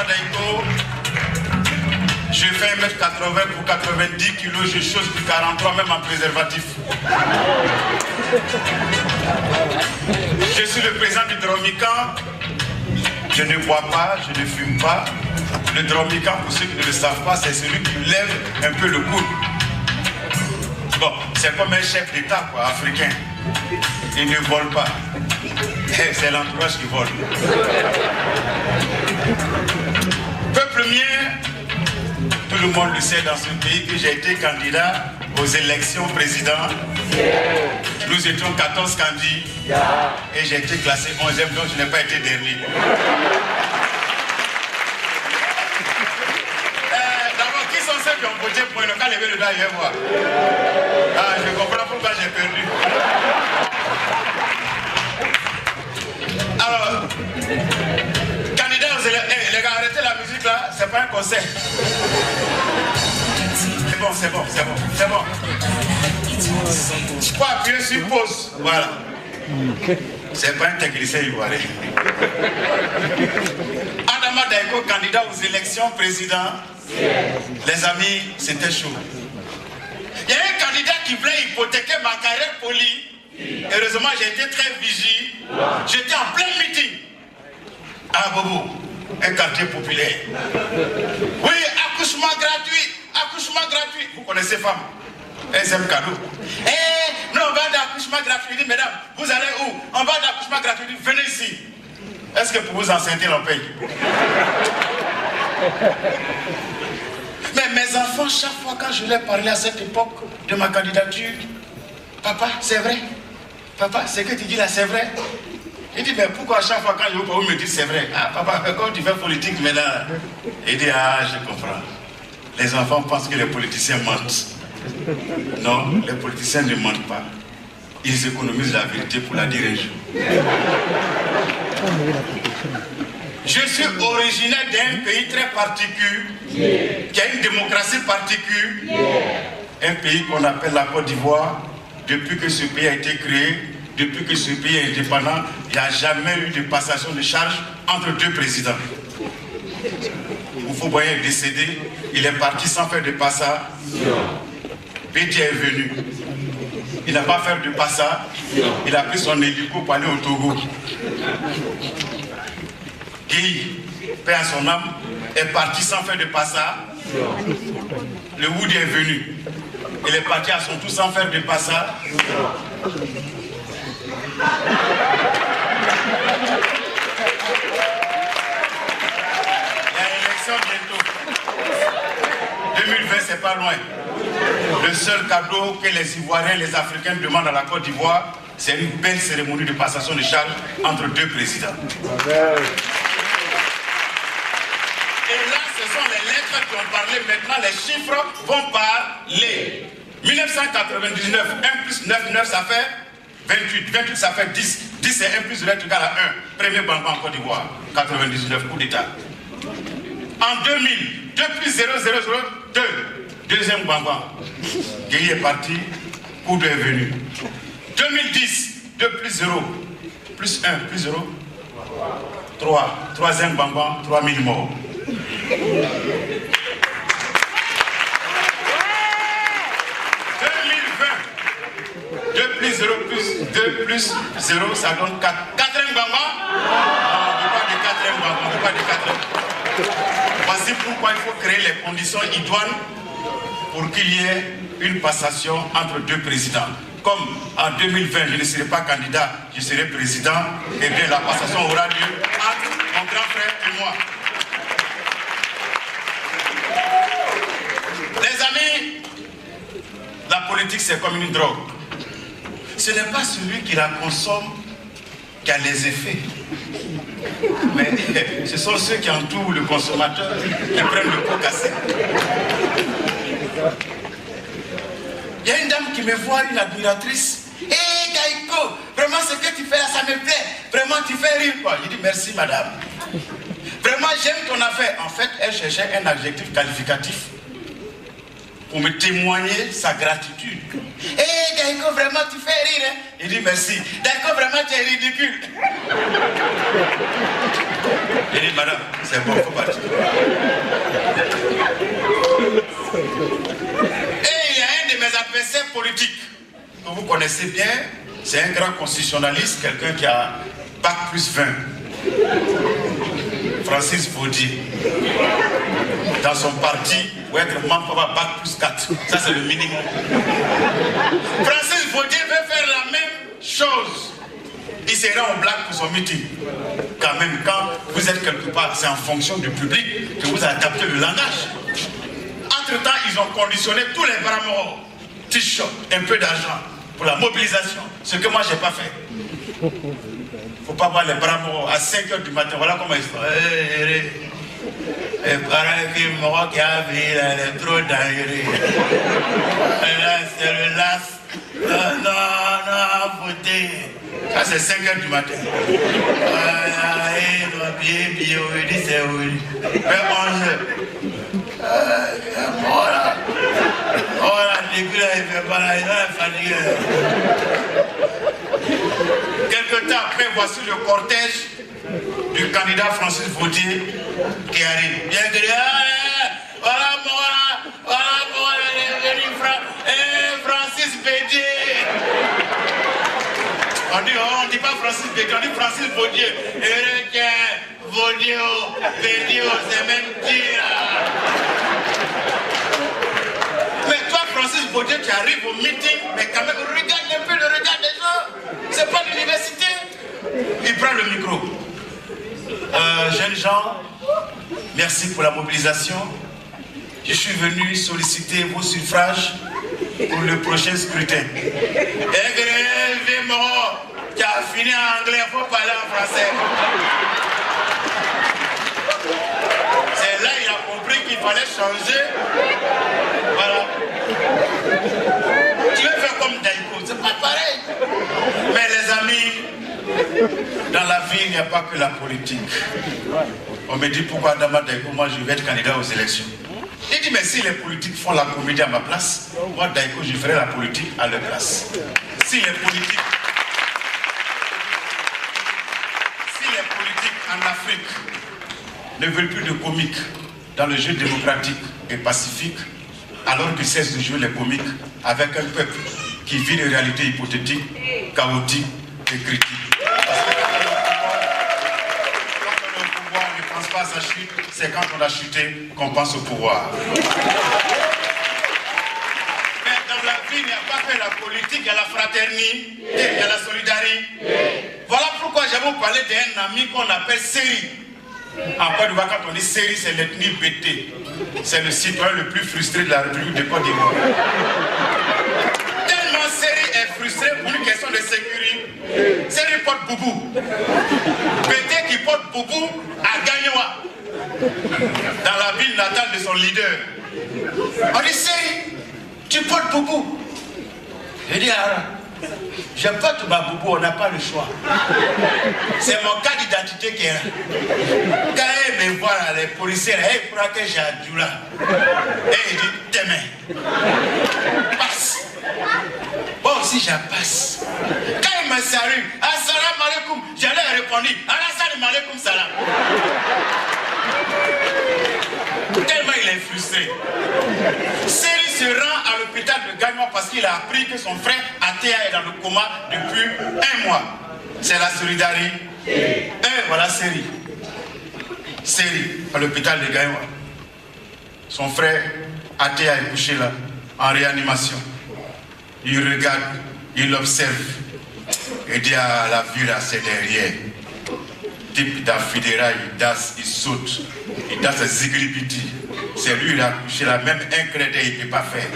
Adama Daïko, je fais 1m80 pour 90 kg, je chose du 43 même en préservatif. Je suis le président du Dromican. Je ne bois pas, je ne fume pas. Le Dromican, pour ceux qui ne le savent pas, c'est celui qui lève un peu le coude. Bon, c'est comme un chef d'État, quoi, africain. Il ne vole pas. C'est l'entourage qui vole. Peuple mien, tout le monde le sait dans ce pays que j'ai été candidat aux élections présidentielles. Nous étions 14 candidats et j'ai été classé 11e, donc je n'ai pas été dernier. D'abord, qui sont ceux qui ont voté pour le cas lever le doigt, je vais voir. Ah, je comprends pourquoi j'ai perdu. Alors, candidat aux élections, les gars, arrêtez la musique là, c'est pas un concert. C'est bon, c'est bon, c'est bon, c'est bon. Je peux appuyer sur pause, voilà. C'est pas un technicien ivoirien. Adama Daïko, candidat aux élections présidentielles. Les amis, c'était chaud. Il y a un candidat qui voulait hypothéquer ma carrière politique. Heureusement, j'ai été très vigilant. J'étais en plein meeting. À Bobo, un quartier populaire. Oui, accouchement gratuit. Accouchement gratuit. Vous connaissez femmes? Elles aiment cadeau. Eh, nous on va d'accouchement gratuit. Il dit, mesdames, vous allez où? On va d'accouchement gratuit. Il dit, venez ici. Est-ce que pour vous enceinter, on paye? Mais mes enfants, chaque fois quand je leur parlais à cette époque de ma candidature, papa, c'est vrai? Papa, ce que tu dis là, c'est vrai? Il dit, mais pourquoi à chaque fois quand je vous me dites c'est vrai? Ah, papa, quand tu fais politique maintenant? Il dit, ah, je comprends. Les enfants pensent que les politiciens mentent. Non, les politiciens ne mentent pas. Ils économisent la vérité pour la dire un jour. Je suis originaire d'un pays très particulier, qui a une démocratie particulière. Un pays qu'on appelle la Côte d'Ivoire. Depuis que ce pays a été créé, depuis que ce pays est indépendant, il n'y a jamais eu de passation de charge entre deux présidents. Oufo-Boigny est décédé, il est parti sans faire de passage. Bédia est venu. Il n'a pas fait de passage. Il a pris son hélico pour aller au Togo. Guy, paix à son âme, est parti sans faire de passage. Le Woody est venu. Il est parti à son tour sans faire de passage. Il y a l'élection bientôt. 2020, c'est pas loin. Le seul cadeau que les Ivoiriens, les Africains demandent à la Côte d'Ivoire, c'est une belle cérémonie de passation de charge entre deux présidents. Et là, ce sont les lettres qui ont parlé. Maintenant, les chiffres vont parler. 1999, 1 plus 9, 9, ça fait 28. 28, ça fait 10. 10, c'est 1 plus 20 égale à 1. Premier banque en Côte d'Ivoire. 99, coup d'État. En 2000, 2 plus 0, 0, 0, 2. Deuxième banque. Guéhi est parti. Coup est venu. 2010, 2 plus 0. Plus 1, plus 0. 3. Troisième banque, 3000 morts. 2 plus 0 plus 2 plus 0, ça donne 4. Quatrième banque? Non, on ne veut pas de quatrième banque, on ne veut pas de quatrième. Voici pourquoi il faut créer les conditions idoines pour qu'il y ait une passation entre deux présidents. Comme en 2020, je ne serai pas candidat, je serai président, et bien la passation aura lieu entre mon grand frère et moi. Les amis, la politique c'est comme une drogue. Ce n'est pas celui qui la consomme qui a les effets. Mais ce sont ceux qui entourent le consommateur qui prennent le pot cassé. Il y a une dame qui me voit, une admiratrice. Hé Daïko, vraiment ce que tu fais là, ça me plaît. Vraiment tu fais rire quoi. Je dis merci madame. Vraiment j'aime ton affaire. En fait, elle cherchait un adjectif qualificatif pour me témoigner sa gratitude. Hé Daïko, vraiment tu fais rire. Hein? Il dit merci. Daïko, vraiment tu es ridicule. J'ai dit, madame, c'est bon, il faut partir. Et il y a un de mes adversaires politiques que vous connaissez bien, c'est un grand constitutionnaliste, quelqu'un qui a Bac plus 20. Francis Vaudier. Dans son parti, pour être membre, il faut avoir Bac plus 4. Ça, c'est le minimum. Francis Vaudier veut faire la même chose. Il sera en blague pour son meeting. Quand même, quand vous êtes quelque part, c'est en fonction du public que vous adaptez le langage. Entre-temps, ils ont conditionné tous les bras t-shirt, un peu d'argent pour la mobilisation. Ce que moi, je n'ai pas fait. Il ne faut pas voir les bras à 5 h du matin. Voilà comment ils sont. Les parents qui m'ont qui a vu, elle est trop dangereux. Là, c'est le las. Non, voter. Ça, c'est 5 h du matin. Bien, oui, c'est oui. Mais manger. Quelque temps après, voici le cortège du candidat Francis Vaudier qui arrive. Bien que voilà, Francis Vaudier. On dit pas Francis Vaudier, on dit Francis Vaudier. Vaudier, c'est même dire. Mais toi, Francis Vaudier, tu arrives au meeting, mais quand même, regarde un peu le regard des gens. C'est pas l'université. Il prend le micro. Jeunes gens, merci pour la mobilisation. Je suis venu solliciter vos suffrages pour le prochain scrutin. Tu as fini en anglais, il faut parler en français. C'est là qu'il a compris qu'il fallait changer. Voilà. Tu veux faire comme Daiko, c'est pas pareil. Mais les amis, dans la vie, il n'y a pas que la politique. On me dit pourquoi Adama Daiko, moi je vais être candidat aux élections. Il dit mais si les politiques font la comédie à ma place, moi Daiko je ferai la politique à leur place. Si les politiques en Afrique ne veulent plus de comiques dans le jeu démocratique et pacifique, alors qu'ils cessent de jouer les comiques avec un peuple qui vit des réalités hypothétiques, chaotiques et critiques. Parce que quand on est au pouvoir, on ne pense pas à sa chute, c'est quand on a chuté qu'on pense au pouvoir. Mais dans la vie, il n'y a pas que la politique, il y a la fraternité, il y a la solidarité. Voilà pourquoi je vais vous parler d'un ami qu'on appelle Séri. En Côte d'Ivoire, quand on dit Séri, c'est l'ethnie BT. C'est le citoyen le plus frustré de la République de Côte d'Ivoire. Tellement Séri est frustré pour une question de sécurité. Séri porte boubou. BT qui porte boubou à Gagnoua, dans la ville natale de son leader. On dit Séri, tu portes boubou. Je dis je porte ma boubou, on n'a pas le choix. C'est mon cas d'identité qui est là. Quand il me voit là, les policiers, il croit que j'ai un djoula. Et il dit, tes mains. Passe. Bon aussi, j'en passe. Quand il me salue, assalamu alaikum, j'allais répondre, assalamu alaikum salam. Tellement il est frustré. Séri se rend à l'hôpital de Gagnoua parce qu'il a appris que son frère Atea est dans le coma depuis 1 mois. C'est la solidarité. Et voilà Séri. Séri à l'hôpital de Gagnoua. Son frère Atea est couché là, en réanimation. Il regarde, il observe. Il dit à la vue là, c'est derrière. Type d'Afidera, il danse, il saute, il danse ziglibiti. C'est lui, il a couché là, même un crédit, il ne peut pas faire.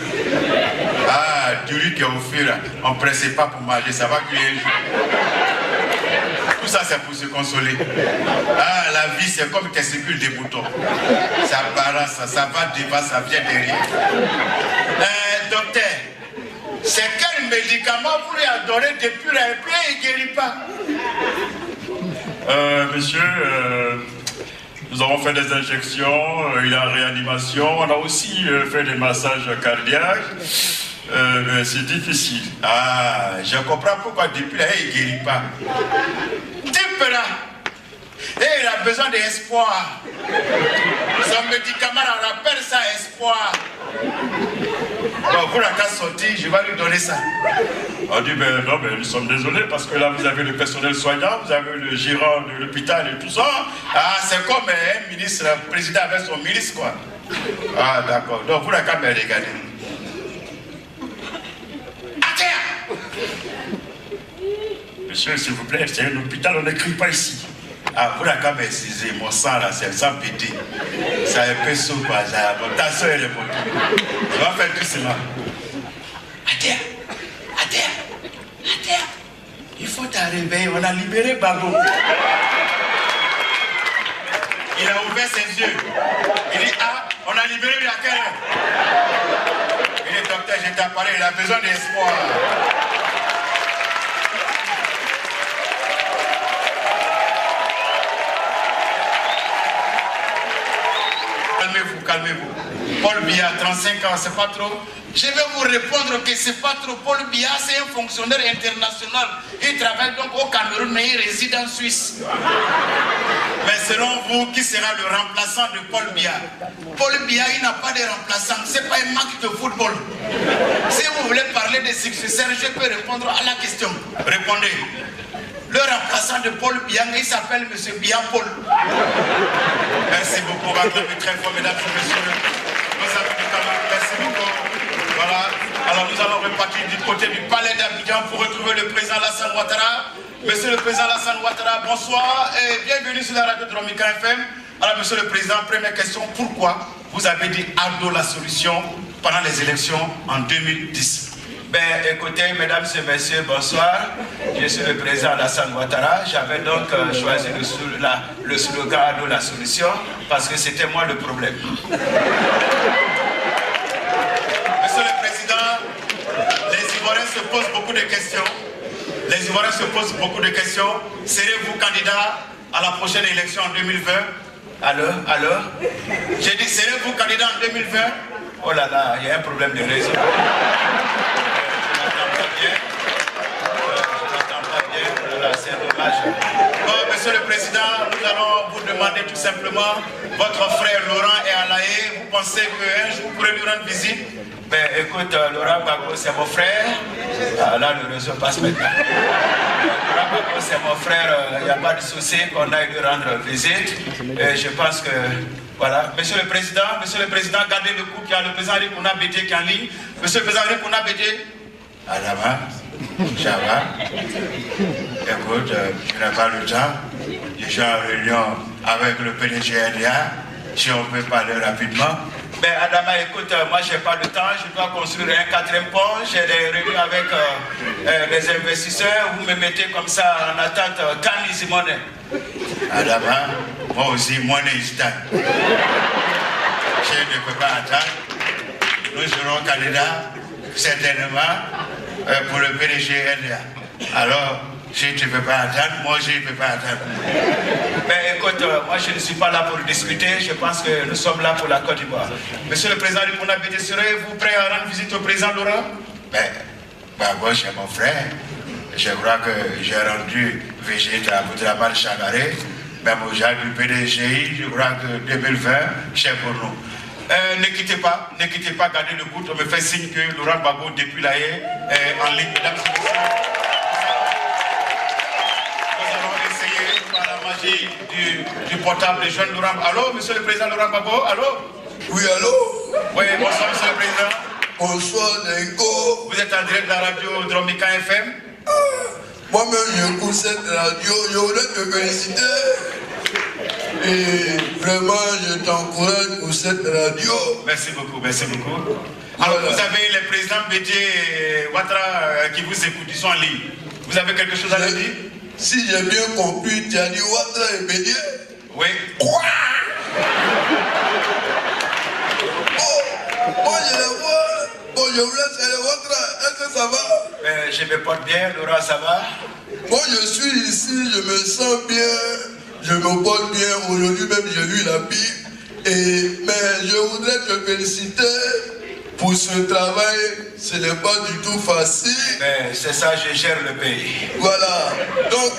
Ah, du riz qui est offert là, on ne pressait pas pour manger, ça va cuire un jour. Tout ça, c'est pour se consoler. Ah, la vie, c'est comme testicule des boutons. Ça balance, ça va devant, ça vient derrière. Docteur, c'est quel médicament vous lui avez donné depuis là, et puis il ne guérit pas? Monsieur, nous avons fait des injections, il est en réanimation, on a aussi fait des massages cardiaques, c'est difficile. Ah, je comprends pourquoi depuis là, il ne guérit pas. Type là, Et il a besoin d'espoir. Son médicament, on appelle ça espoir. Bon, pour la casse sortie, je vais lui donner ça. On dit, ben non, mais nous sommes désolés parce que là, vous avez le personnel soignant, vous avez le gérant de l'hôpital et tout ça. Ah, c'est comme un ministre, un président avec son ministre, quoi. Ah, d'accord. Donc, pour la caméra, regardez. À terre! Monsieur, s'il vous plaît, c'est un hôpital, on n'écrit pas ici. Ah, pour la caméra, excusez, mon sang là, c'est le sang pété. Ça un peu chaud, quoi. Mon tension, elle est montée. Je vais faire tout cela. À terre! À terre! À terre! Il faut t'arriver, on a libéré Bago. Il a ouvert ses yeux. Il dit, ah, on a libéré lui à quelle heure? Il dit, docteur, je t'ai parlé, il a besoin d'espoir. Calmez-vous, calmez-vous. Paul Biya, 35 ans, c'est pas trop? Je vais vous répondre que c'est pas trop. Paul Biya, c'est un fonctionnaire international. Il travaille donc au Cameroun, mais il réside en Suisse. Mais selon vous, qui sera le remplaçant de Paul Biya? Paul Biya, il n'a pas de remplaçant. C'est pas un match de football. Si vous voulez parler des successeurs, je peux répondre à la question. Répondez. Le remplaçant de Paul Biya, il s'appelle M. Biya Paul. Merci beaucoup. On va acclamer très fort, mesdames et messieurs. Nos amis du Cameroun, merci beaucoup. Voilà. Alors nous allons repartir du côté du palais d'Abidjan pour retrouver le président Alassane Ouattara. Monsieur le président Alassane Ouattara, bonsoir et bienvenue sur la radio Dromika FM. Alors monsieur le président, première question, pourquoi vous avez dit Ardo la solution pendant les élections en 2010? Ben, écoutez, mesdames et messieurs, bonsoir. Je suis le président Alassane Ouattara. J'avais donc choisi le slogan Ardo la solution parce que c'était moi le problème. Monsieur le président, les Ivoiriens se posent beaucoup de questions. Les Ivoiriens se posent beaucoup de questions. Serez-vous candidat à la prochaine élection en 2020? Alors J'ai dit, serez-vous candidat en 2020? Oh là là, il y a un problème de réseau. C'est dommage. Bon, monsieur le président, nous allons vous demander tout simplement, votre frère Laurent est à La Haye, vous pensez qu'un jour vous pourrez lui rendre visite? Ben écoute, Laurent Gbagbo c'est mon frère. Ah, là le réseau passe maintenant. Laurent Gbagbo c'est mon frère, il n'y a pas de souci qu'on aille lui rendre visite. Et je pense que, voilà. Monsieur le président, gardez le coup, il y a le président Rikouna Bédié qui est en ligne. Monsieur le président Rikouna Bédié. Adama, ça va? Écoute, je n'ai pas le temps. Je suis en réunion avec le PDG NDA. Si on peut parler rapidement. Ben Adama, écoute, moi j'ai pas de temps, je dois construire un 4e pont, j'ai des réunions avec les investisseurs, vous me mettez comme ça en attente, time is money. Adama, moi aussi, money is time. Je ne peux pas attendre. Nous serons candidats, certainement, pour le PDG NDA. Alors, si tu ne peux pas attendre, moi je ne peux pas attendre. Ben écoute, moi je ne suis pas là pour discuter, je pense que nous sommes là pour la Côte d'Ivoire. Monsieur le président Rikouna Bédié, serez-vous prêt à rendre visite au président Laurent? Ben, moi c'est mon frère. Je crois que j'ai rendu visite à Boudraman Chagaré, même au genre du PDGI, je crois que 2020, c'est pour nous. Ne quittez pas, gardez le coude, on me fait signe que Laurent Gbagbo depuis La Haye est en ligne, mesdames et messieurs. Par la magie du portable des jeunes Laurent. Allô, monsieur le président Laurent Gbagbo, allô? Oui, allô? Oui, bonsoir, monsieur le président. Bonsoir, Nenko. Vous êtes en direct de la radio Dromika FM. Moi-même, j'écoute cette radio. Je voulais te féliciter. Et vraiment, je t'encourage pour cette radio. Merci beaucoup, merci beaucoup. Alors, vous avez le président Bédié et Ouattara qui vous écoutent, ils sont en ligne. Vous avez quelque chose à leur dire? Si j'ai bien compris, tu as dit Ouattara et Bédié? Oui. Quoi? Oh, moi je les vois. Bon, je voulais saluer Ouattara. Est-ce que ça va? Je me porte bien, Laurent, ça va? Moi, je suis ici, je me sens bien. Je me porte bien. Aujourd'hui même, j'ai lu la Bible. Mais je voudrais te féliciter pour ce travail, ce n'est pas du tout facile. Mais c'est ça, je gère le pays. Voilà. Donc,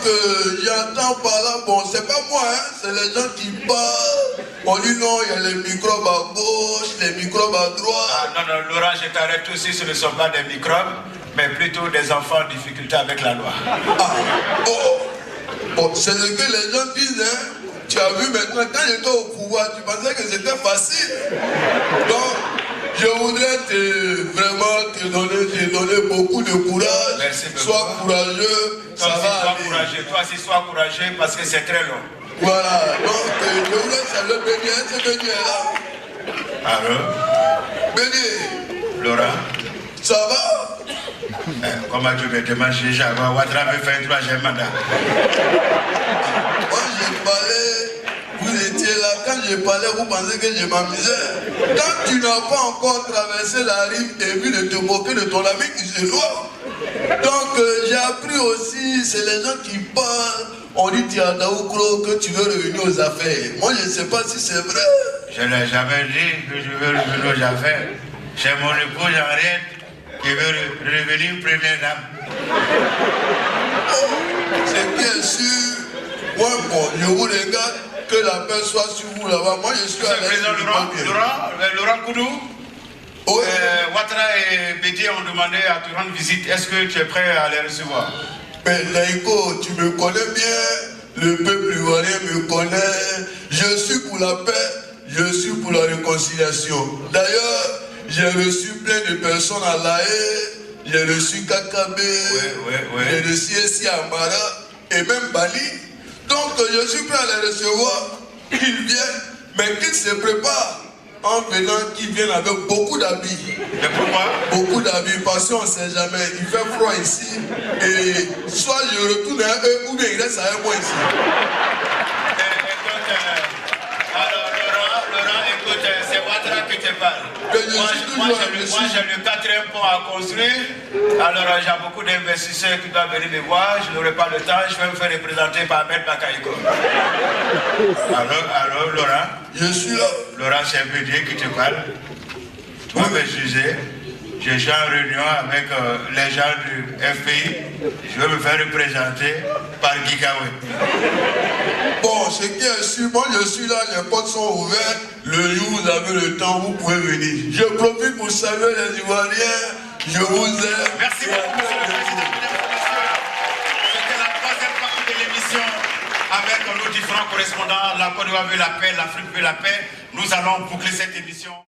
j'entends par là, bon, c'est pas moi, hein, c'est les gens qui parlent. On dit non, il y a les microbes à gauche, les microbes à droite. Ah, non, Laurent, je t'arrête tout de suite, ce ne sont pas des microbes, mais plutôt des enfants en difficulté avec la loi. Ah, bon, c'est ce que les gens disent, hein. Tu as vu maintenant, quand j'étais au pouvoir, tu pensais que c'était facile. Donc, je voudrais vraiment te donner beaucoup de courage. Merci beaucoup. Sois courageux, ça va aller. Courageux. Toi aussi, sois courageux parce que c'est très long. Voilà, donc je voulais saluer Béni, c'est Béni est là. Allô? Béni, Laurent? ça va? Comment tu me demandes, j'ai Ouattara veut faire un troisième mandat. Moi j'ai parlé, vous étiez là, quand j'ai parlé, vous pensez que je m'amusais. Quand tu n'as pas encore traversé la rive et vu de te moquer de ton ami qui se noie. Donc j'ai appris aussi, c'est les gens qui parlent, on dit tu as Daoukro que tu veux revenir aux affaires. Moi je ne sais pas si c'est vrai. Je n'ai jamais dit que je veux revenir aux affaires. C'est mon épouse Henriette qui veut revenir première dame. C'est bien sûr. Moi, bon, je vous regarde, que la paix soit sur vous là-bas. Moi, je suis à l'aise. Laurent Koudou, Oui. Ouattara et Bédié ont demandé à te rendre visite. Est-ce que tu es prêt à les recevoir? Mais Laïko, tu me connais bien. Le peuple ivoirien me connaît. Je suis pour la paix, je suis pour la réconciliation. D'ailleurs, j'ai reçu plein de personnes à La Haye. J'ai reçu Kakabe, j'ai reçu Essi Amara et même Bali. Donc je suis prêt à les recevoir, qu'ils viennent, mais qu'ils se préparent en venant, qu'ils viennent avec beaucoup d'habits. Mais pourquoi? Beaucoup d'habits, parce qu'on ne sait jamais, il fait froid ici, et soit je retourne à eux, ou bien il reste à moi ici. Alors Laurent, écoute, c'est Ouattara qui te parle. Moi, j'ai le 4e pont à construire. Alors, j'ai beaucoup d'investisseurs qui doivent venir me voir. Je n'aurai pas le temps. Je vais me faire représenter par Ahmed Bakaïko. Alors, Laurent? Je suis là. Laurent, c'est un Bédié qui te parle. Tu vas m'excuser. Je suis en réunion avec les gens du FPI. Je vais me faire représenter par Guikawe. Bon, ce qui est sûr, moi je suis là, les portes sont ouvertes. Le jour où vous avez le temps, vous pouvez venir. Je profite pour saluer les Ivoiriens. Je vous aime. Merci beaucoup, monsieur le président. C'était la 3e partie de l'émission avec nos différents correspondants. La Côte d'Ivoire veut la paix, l'Afrique veut la paix. Nous allons boucler cette émission.